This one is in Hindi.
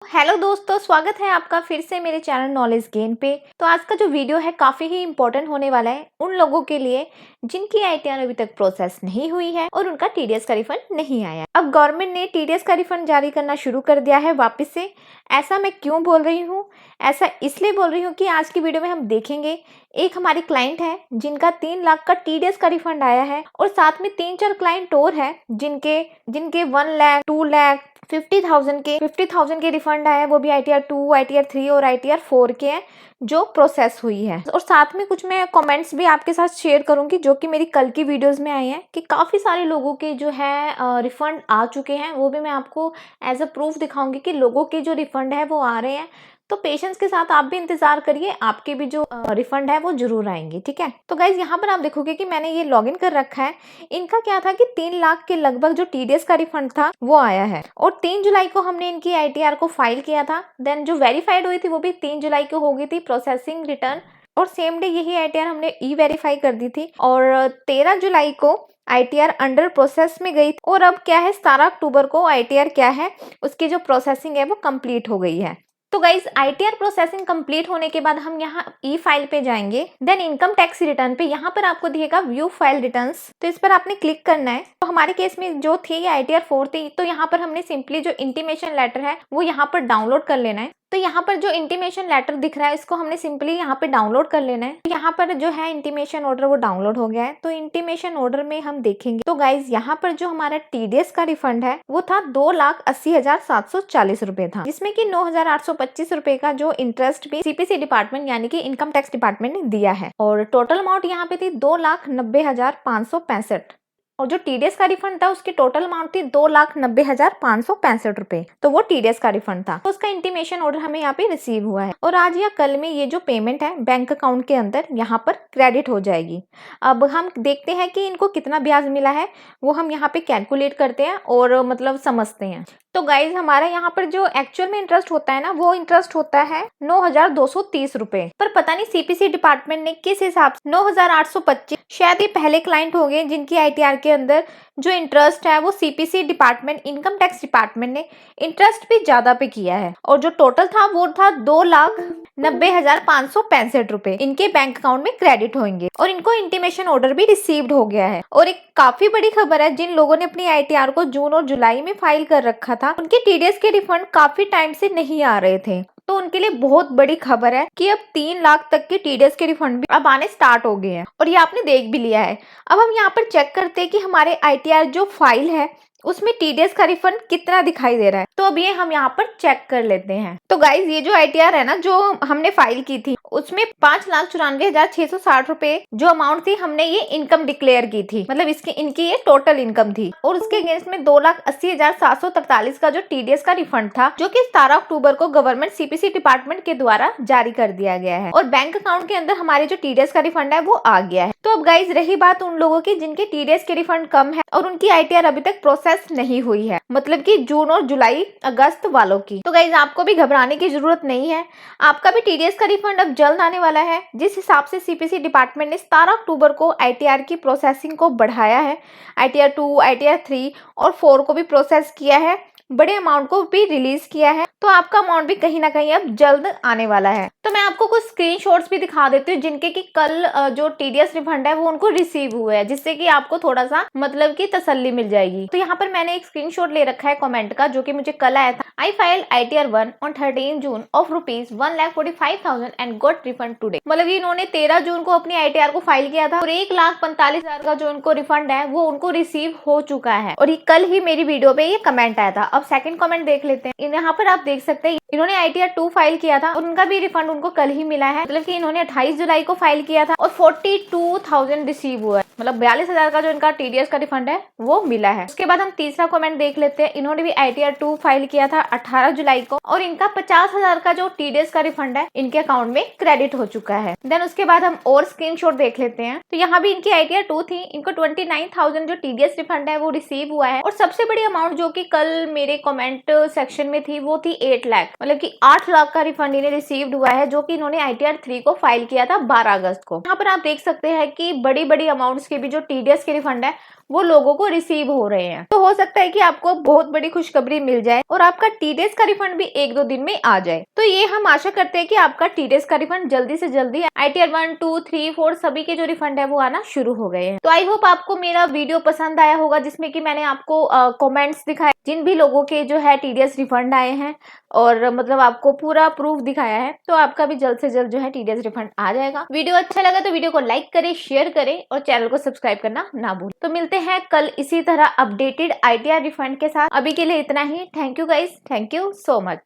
हेलो दोस्तों, स्वागत है आपका फिर से मेरे चैनल नॉलेज गेन पे। तो आज का जो वीडियो है काफ़ी ही इम्पोर्टेंट होने वाला है उन लोगों के लिए जिनकी आईटीआर अभी तक प्रोसेस नहीं हुई है और उनका टीडीएस का रिफंड नहीं आया। अब गवर्नमेंट ने टीडीएस का रिफंड जारी करना शुरू कर दिया है वापस से। ऐसा मैं क्यों बोल रही हूँ? ऐसा इसलिए बोल रही हूँ कि आज की वीडियो में हम देखेंगे एक हमारी क्लाइंट है जिनका 3 लाख का टीडीएस का रिफंड आया है और साथ में 3-4 क्लाइंट और है जिनके जिनके 1 लाख, 2 लाख, 50,000 के रिफंड आए हैं। वो भी आईटीआर 2, आईटीआर 3 और आईटीआर 4 के हैं जो प्रोसेस हुई है। और साथ में कुछ मैं कमेंट्स भी आपके साथ शेयर करूंगी जो कि मेरी कल की वीडियोस में आए हैं कि काफ़ी सारे लोगों के जो है रिफंड आ चुके हैं। वो भी मैं आपको एज अ प्रूफ दिखाऊंगी कि लोगों के जो रिफंड है वो आ रहे हैं। तो पेशेंस के साथ आप भी इंतजार करिए, आपके भी जो रिफंड है वो जरूर आएंगे। ठीक है, तो गाइज यहाँ पर आप देखोगे कि मैंने ये लॉगिन कर रखा है। इनका क्या था कि 3 लाख के लगभग जो टीडीएस का रिफंड था वो आया है और 3 जुलाई को हमने इनकी आईटीआर को फाइल किया था। देन जो वेरीफाइड हुई थी वो भी 3 जुलाई को हो गई थी प्रोसेसिंग रिटर्न, और सेम डे यही आईटीआर हमने ई वेरीफाई कर दी थी और 13 जुलाई को आईटीआर अंडर प्रोसेस में गई और अब क्या है 17 अक्टूबर को आईटीआर क्या है उसकी जो प्रोसेसिंग है वो कंप्लीट हो गई है। तो गाइज आईटीआर प्रोसेसिंग कंप्लीट होने के बाद हम यहाँ ई फाइल पे जाएंगे। देन इनकम टैक्स रिटर्न पे यहाँ पर आपको दिखेगा व्यू फाइल रिटर्न्स, तो इस पर आपने क्लिक करना है। तो हमारे केस में जो थी ये आईटीआर 4 थी, तो यहाँ पर हमने सिंपली जो इंटीमेशन लेटर है वो यहाँ पर डाउनलोड कर लेना है। तो यहाँ पर जो इंटीमेशन लेटर दिख रहा है इसको हमने सिंपली यहाँ पे डाउनलोड कर लेना है। यहाँ पर जो है इंटीमेशन ऑर्डर वो डाउनलोड हो गया है। तो इंटीमेशन ऑर्डर में हम देखेंगे तो गाइज यहाँ पर जो हमारा टीडीएस का रिफंड है वो था 2,80,740 रुपए था, जिसमें कि 9,825 रुपए का जो इंटरेस्ट भी सीपीसी डिपार्टमेंट यानी कि इनकम टैक्स डिपार्टमेंट ने दिया है। और टोटल अमाउंट यहाँ पे थी 2,90,565 और जो टीडीएस का रिफंड था उसकी टोटल अमाउंट थी 2,90,565 रुपए। तो वो टीडीएस का रिफंड था। तो उसका इंटीमेशन ऑर्डर हमें यहाँ पे रिसीव हुआ है और आज या कल में ये जो पेमेंट है बैंक अकाउंट के अंदर यहाँ पर क्रेडिट हो जाएगी। अब हम देखते हैं कि इनको कितना ब्याज मिला है, वो हम यहाँ पे कैलकुलेट करते हैं और मतलब समझते हैं। तो गाइज हमारा यहाँ पर जो एक्चुअल में इंटरेस्ट होता है ना वो इंटरेस्ट होता है 9,230 रुपए, पर पता नहीं सीपीसी डिपार्टमेंट ने किस हिसाब से 9,825, शायद ये पहले क्लाइंट हो गए जिनकी आईटीआर के अंदर जो इंटरेस्ट है वो CPC department income tax department ने इंटरेस्ट भी ज्यादा पे किया है और जो टोटल था वो था 2,90,565 रुपए इनके बैंक अकाउंट में क्रेडिट होंगे और इनको इंटीमेशन ऑर्डर भी रिसीव्ड हो गया है। और एक काफी बड़ी खबर है, जिन लोगों ने अपनी आईटीआर को जून और जुलाई में फाइल कर रखा था उनके टीडीएस के रिफंड काफी टाइम से नहीं आ रहे थे। तो उनके लिए बहुत बड़ी खबर है कि अब 3 लाख तक के टीडीएस के रिफंड भी अब आने स्टार्ट हो गए हैं और ये आपने देख भी लिया है। अब हम यहाँ पर चेक करते हैं कि हमारे आईटीआर जो फाइल है उसमें टीडीएस का रिफंड कितना दिखाई दे रहा है। तो अब ये हम यहाँ पर चेक कर लेते हैं। तो गाइज ये जो आईटीआर है ना जो हमने फाइल की थी उसमें 5,94,660 रुपए जो अमाउंट थी हमने ये इनकम डिक्लेयर की थी, मतलब इसकी इनकी ये टोटल इनकम थी और उसके अगेंस्ट में 2,80,743 का जो टीडीएस का रिफंड था जो कि 17 अक्टूबर को गवर्नमेंट सीपीसी डिपार्टमेंट के द्वारा जारी कर दिया गया है और बैंक अकाउंट के अंदर हमारे जो टीडीएस का रिफंड है वो आ गया है। तो अब गाइज रही बात उन लोगों की जिनके टीडीएस के रिफंड कम है और उनकी आईटीआर अभी तक प्रोसेस नहीं हुई है, मतलब कि जून और जुलाई अगस्त वालों की। तो गाइज आपको भी घबराने की जरूरत नहीं है, आपका भी टीडीएस का रिफंड अब जल्द आने वाला है। जिस हिसाब से सीपीसी डिपार्टमेंट ने 17 अक्टूबर को आईटीआर की प्रोसेसिंग को बढ़ाया है, आईटीआर 2, आईटीआर 3 और 4 को भी प्रोसेस किया है, बड़े अमाउंट को भी रिलीज किया है, तो आपका अमाउंट भी कहीं ना कहीं अब जल्द आने वाला है। तो मैं आपको कुछ स्क्रीनशॉट्स भी दिखा देती हूँ जिनके कि कल जो टीडीएस रिफंड है वो उनको रिसीव हुए हैं, जिससे कि आपको थोड़ा सा मतलब कि तसल्ली मिल जाएगी। तो यहाँ पर मैंने एक स्क्रीनशॉट ले रखा है कमेंट का जो कि मुझे कल आया था। I file ITR 1 on 13 June of ₹1,45,000 and got refund today. मतलब इन्होंने 13 जून को अपनी आईटीआर को फाइल किया था और 1,45,000 का जो उनको रिफंड है वो उनको रिसीव हो चुका है और ये कल ही मेरी वीडियो पे ये कमेंट आया था। अब सेकंड कमेंट देख लेते हैं। यहाँ पर आप देख सकते हैं इन्होंने आईटीआर 2 फाइल किया था और उनका भी रिफंड उनको कल ही मिला है, मतलब कि इन्होंने 28 जुलाई को फाइल किया था और 42,000 रिसीव हुआ है, मतलब 42,000 का जो इनका टीडीएस का रिफंड है वो मिला है। उसके बाद हम तीसरा कमेंट देख लेते हैं। इन्होंने भी आईटीआर 2 फाइल किया था 18 जुलाई को और इनका 50,000 का जो टीडीएस का रिफंड है इनके अकाउंट में क्रेडिट हो चुका है। देन उसके बाद हम और स्क्रीनशॉट देख लेते हैं। तो यहाँ भी इनकी आईटीआर 2 थी, इनको 29,000 जो टीडीएस रिफंड है वो रिसीव हुआ है और सबसे बड़ी अमाउंट जो कि कल मेरे कमेंट सेक्शन में थी वो थी 8 लाख, मतलब कि 8 लाख का रिफंड इन्हें रिसीव्ड हुआ है जो कि इन्होंने आईटीआर 3 को फाइल किया था 12 अगस्त को। यहाँ पर आप देख सकते हैं कि बड़ी बड़ी अमाउंट्स के भी जो टीडीएस के रिफंड है वो लोगों को रिसीव हो रहे हैं। तो हो सकता है कि आपको बहुत बड़ी खुशखबरी मिल जाए और आपका टीडीएस का रिफंड भी 1-2 दिन में आ जाए। तो ये हम आशा करते हैं कि आपका टीडीएस का रिफंड जल्दी से जल्दी आईटीआर 1, 2, 3, 4 सभी के जो रिफंड है वो आना शुरू हो गए हैं। तो आई होप आपको मेरा वीडियो पसंद आया होगा, जिसमें कि मैंने आपको कमेंट्स दिखाए जिन भी लोगों के जो है टीडीएस रिफंड आए हैं, और मतलब आपको पूरा प्रूफ दिखाया है। तो आपका भी जल्द से जल्द जो है टीडीएस रिफंड आ जाएगा। वीडियो अच्छा लगा तो वीडियो को लाइक करें, शेयर करें और चैनल को सब्सक्राइब करना ना भूलें। तो मिलते हैं कल इसी तरह अपडेटेड आईटीआर रिफंड के साथ। अभी के लिए इतना ही। Thank you guys, thank you so much.